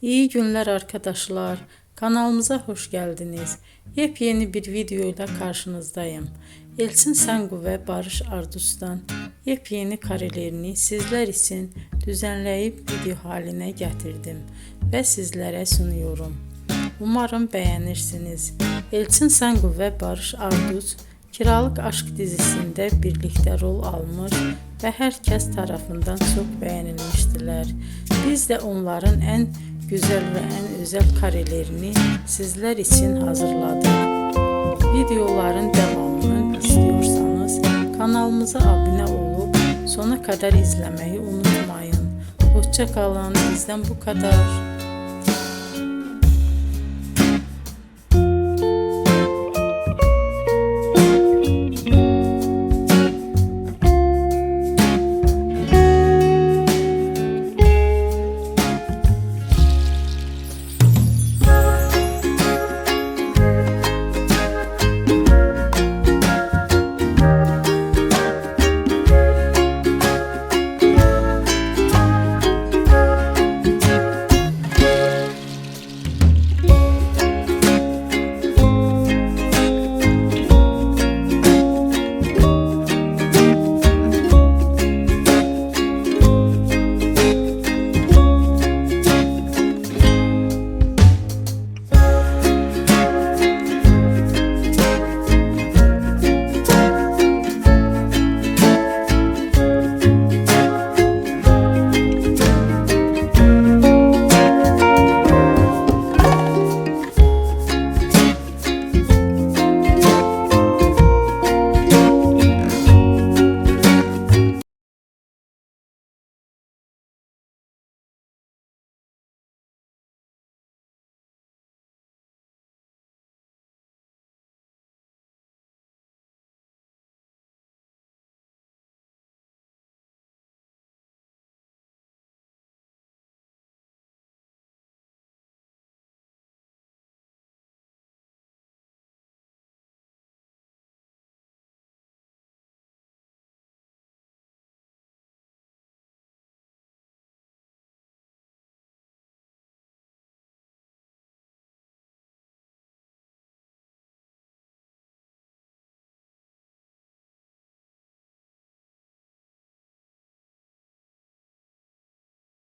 İyi günler arkadaşlar. Kanalımıza hoş geldiniz. Yepyeni bir video ile karşınızdayım. Elçin Sangu ve Barış Ardus'tan yepyeni karelerini sizler için düzenleyip video haline getirdim ve sizlere sunuyorum. Umarım beğenirsiniz. Elçin Sangu ve Barış Ardus Kiralık Aşk dizisinde birlikte rol almış ve herkes tarafından çok beğenilmiştiler. Biz de onların en güzel ve en özel karelerini sizler için hazırladık. Videoların devamını istiyorsanız kanalımıza abone olup sona kadar izlemeyi unutmayın. Hoşça kalın. Bizden bu kadar.